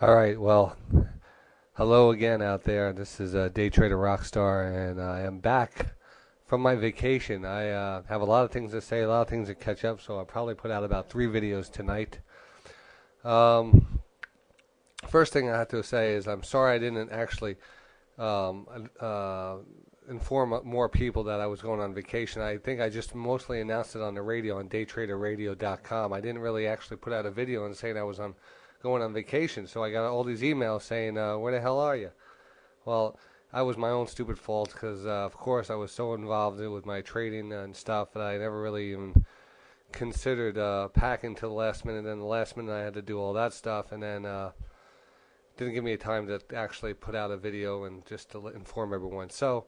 All right, well, hello again out there. This is DayTraderRockStar, and I am back from my vacation. I have a lot of things to say, a lot of things to catch up, so I'll probably put out about 3 videos tonight. Um, First thing I have to say is I'm sorry I didn't actually um, inform more people that I was going on vacation. I think I just mostly announced it on the radio on DayTraderRadio.com. I didn't really actually put out a video and saying I was going on vacation. So I got all these emails saying, "Where the hell are you?" Well, I was my own stupid fault because, of course, I was so involved with my trading and stuff that I never really even considered packing till the last minute. Then the last minute I had to do all that stuff, and then didn't give me time to actually put out a video and just to inform everyone. So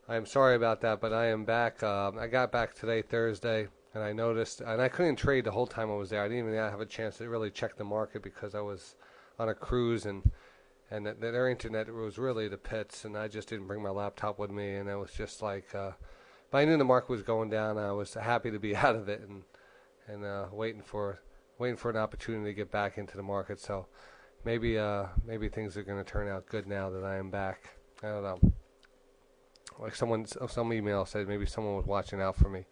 I'm sorry about that, but I am back. I got back today, Thursday, and I noticed, and I couldn't trade the whole time I was there. I didn't even have a chance to really check the market because I was on a cruise, and their internet was really the pits, and I just didn't bring my laptop with me, and I was just like, but I knew the market was going down. I was happy to be out of it, and waiting for an opportunity to get back into the market. So maybe things are going to turn out good now that I am back. I don't know. Like some email said, maybe someone was watching out for me.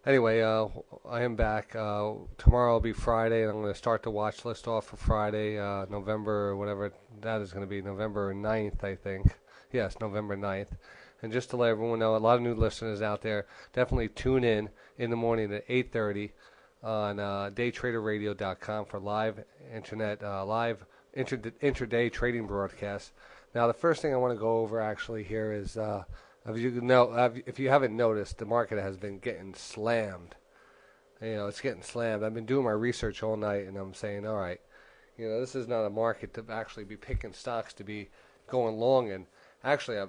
Anyway, I am back. Tomorrow will be Friday, and I'm going to start the watch list off for Friday, November, whatever that is going to be, November 9th, I think. Yes, November 9th. And just to let everyone know, a lot of new listeners out there, definitely tune in the morning at 8:30 on DayTraderRadio.com for live internet, live intraday trading broadcasts. Now, the first thing I want to go over actually here is, if you haven't noticed, the market has been getting slammed. It's getting slammed. I've been doing my research all night, and I'm saying, all right, this is not a market to actually be picking stocks to be going long in. Actually,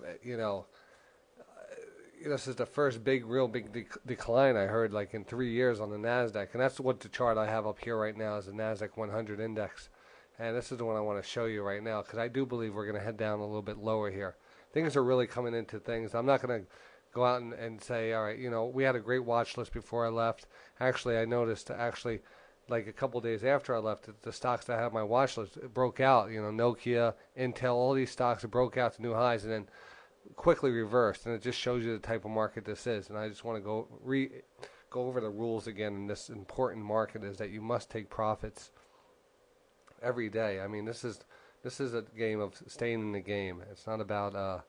this is the first real big decline I heard like in 3 years on the Nasdaq, and that's what the chart I have up here right now is the Nasdaq 100 index. And this is the one I want to show you right now because I do believe we're going to head down a little bit lower here. Things are really coming into things. I'm not going to go out and say, all right, we had a great watch list before I left. Actually, I noticed like a couple days after I left, the stocks that I had on my watch list broke out. Nokia, Intel, all these stocks broke out to new highs and then quickly reversed. And it just shows you the type of market this is. And I just want to go over the rules again in this important market is that you must take profits every day. I mean, this is a game of staying in the game. It's not about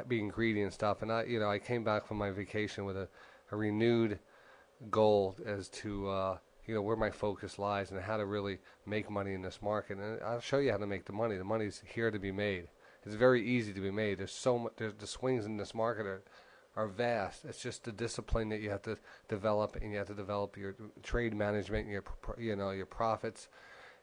being greedy and stuff. And I came back from my vacation with a renewed goal as to where my focus lies and how to really make money in this market. And I'll show you how to make the money. The money's here to be made. It's very easy to be made. There's so much. The swings in this market are vast. It's just the discipline that you have to develop, and you have to develop your trade management, your profits,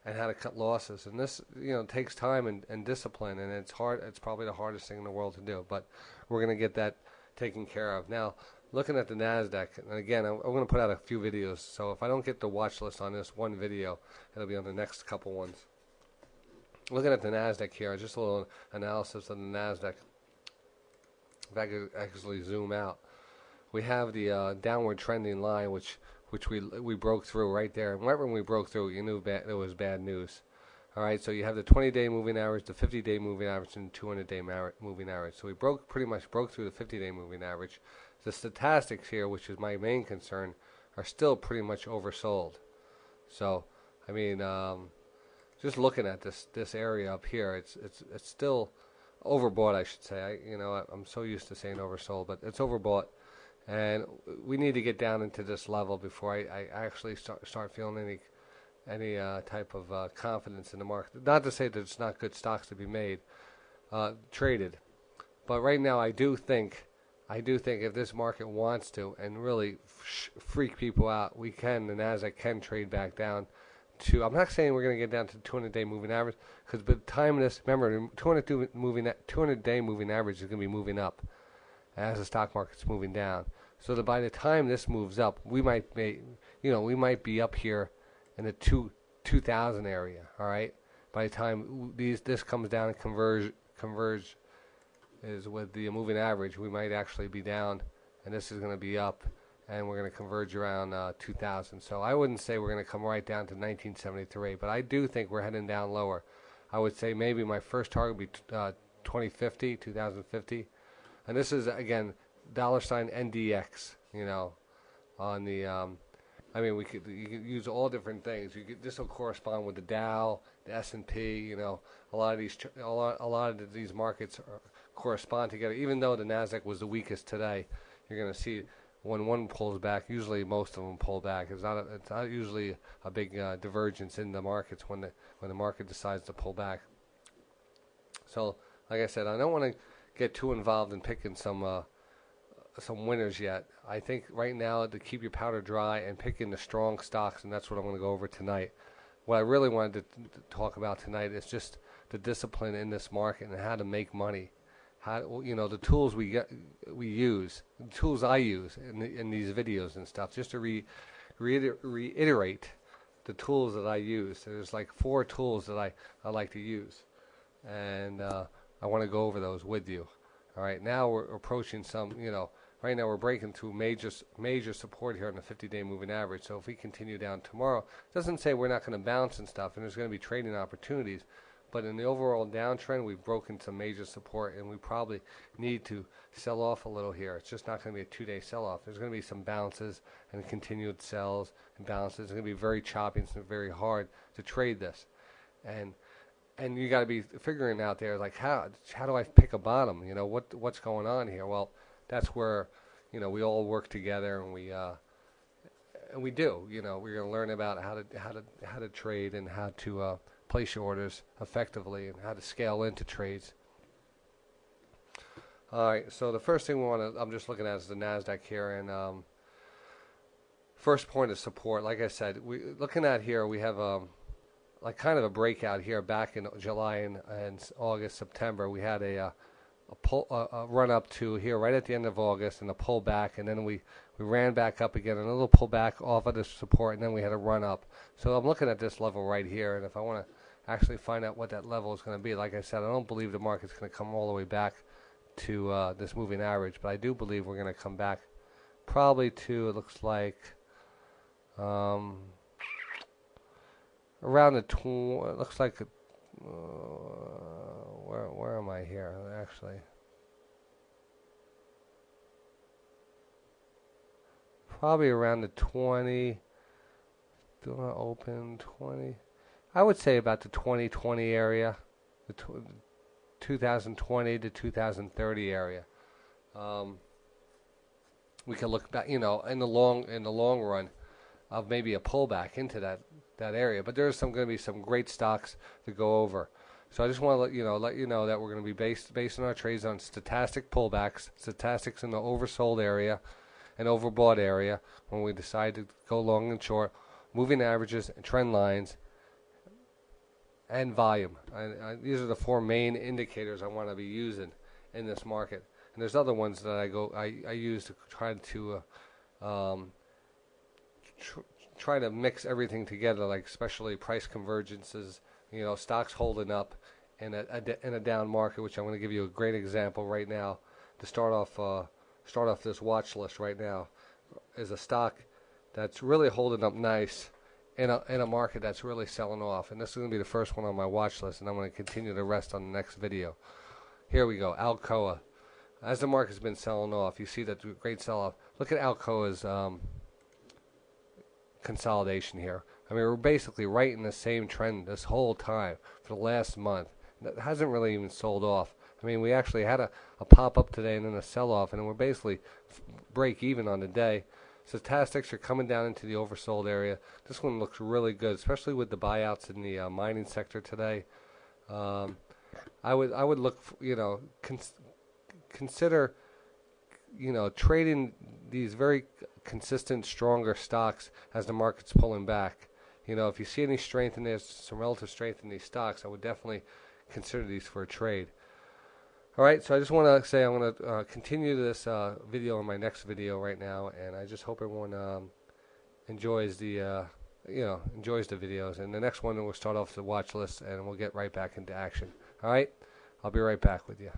and how to cut losses. And this, takes time and discipline, and it's hard. It's probably the hardest thing in the world to do, but we're going to get that taken care of. Now, looking at the Nasdaq, and again, I'm going to put out a few videos, so if I don't get the watch list on this one video, it'll be on the next couple ones. Looking at the Nasdaq here, just a little analysis of the Nasdaq. If I could actually zoom out, we have the downward trending line, which we broke through right there. And right when we broke through, you knew it was bad news. All right, so you have the 20-day moving average, the 50-day moving average, and the 200-day moving average. So we pretty much broke through the 50-day moving average. The statistics here, which is my main concern, are still pretty much oversold. So, I mean, just looking at this area up here, it's still overbought, I should say. I'm so used to saying oversold, but it's overbought. And we need to get down into this level before I actually start feeling any type of confidence in the market. Not to say that it's not good stocks to be traded, but right now I do think if this market wants to and really freak people out, the Nasdaq can trade back down to. I'm not saying we're going to get down to 200-day moving average because by the time remember, 200-day moving average is going to be moving up as the stock market's moving down. So that by the time this moves up, we might be up here in the 2000 area. All right. By the time this comes down and converge is with the moving average, we might actually be down, and this is going to be up and we're going to converge around 2000. So I wouldn't say we're going to come right down to 1973, but I do think we're heading down lower. I would say maybe my first target would be 2050, and this is again $NDX. You know, on the I mean, you could use all different things. This will correspond with the Dow, the S&P. You know, a lot of these markets correspond together. Even though the Nasdaq was the weakest today, you're going to see when one pulls back. Usually, most of them pull back. It's not usually a big divergence in the markets when the market decides to pull back. So, like I said, I don't want to get too involved in picking some winners yet. I think right now to keep your powder dry and pick in the strong stocks, and that's what I'm going to go over tonight. What I really wanted to talk about tonight is just the discipline in this market and how to make money. How, you know, the tools we use, the tools I use in these videos and stuff, just to reiterate the tools that I use. There's like 4 tools that I like to use, and I want to go over those with you. All right, now we're approaching some, you know, right now we're breaking through major support here on the 50-day moving average. So if we continue down tomorrow, it doesn't say we're not going to bounce and stuff, and there's going to be trading opportunities. But in the overall downtrend, we've broken some major support, and we probably need to sell off a little here. It's just not going to be a 2-day sell-off. There's going to be some bounces and continued sells and bounces. It's going to be very choppy and very hard to trade this. And you got to be figuring out there, like, how do I pick a bottom? You know, what's going on here? Well, that's where, you know, we all work together, and we do. You know, we're going to learn about how to trade and how to place your orders effectively and how to scale into trades. All right. So the first thing I'm just looking at is the Nasdaq here, and first point is support. Like I said, looking at here, we have like kind of a breakout here back in July and August, September. We had a run up to here right at the end of August and a pull back, and then we ran back up again, and a little pull back off of the support, and then we had a run up. So I'm looking at this level right here, and if I want to actually find out what that level is going to be, like I said, I don't believe the market's going to come all the way back to this moving average, but I do believe we're going to come back probably to, it looks like, around the it looks like where am I here actually? Probably around the 20. Do I open 20? I would say about the 2020 area, the 2020 to 2030 area. We can look back, you know, in the long run, of maybe a pullback into that area. But there's going to be some great stocks to go over. So I just want to let you know that we're going to be basing our trades on stochastic pullbacks, stochastics in the oversold area and overbought area when we decide to go long and short, moving averages and trend lines, and volume. These are the 4 main indicators I want to be using in this market. And there's other ones that I use to try to try to mix everything together, like especially price convergences, you know, stocks holding up in a down market, which I'm going to give you a great example right now to start off this watch list right now, is a stock that's really holding up nice in a market that's really selling off. And this is going to be the first one on my watch list, and I'm going to continue the rest on the next video. Here we go, Alcoa. As the market's been selling off, you see that great sell-off. Look at Alcoa's consolidation here. I mean, we're basically right in the same trend this whole time for the last month. It hasn't really even sold off. I mean, we actually had a pop-up today and then a sell-off, and we're basically break even on the day. Stochastics are coming down into the oversold area. This one looks really good, especially with the buyouts in the mining sector today. I would look, you know, consider, you know, trading these very consistent, stronger stocks as the market's pulling back. You know, if you see any strength in this, some relative strength in these stocks, I would definitely consider these for a trade. All right, so I just want to say I'm going to continue this video in my next video right now, and I just hope everyone enjoys the videos. And the next one we'll start off the watch list, and we'll get right back into action. All right, I'll be right back with you.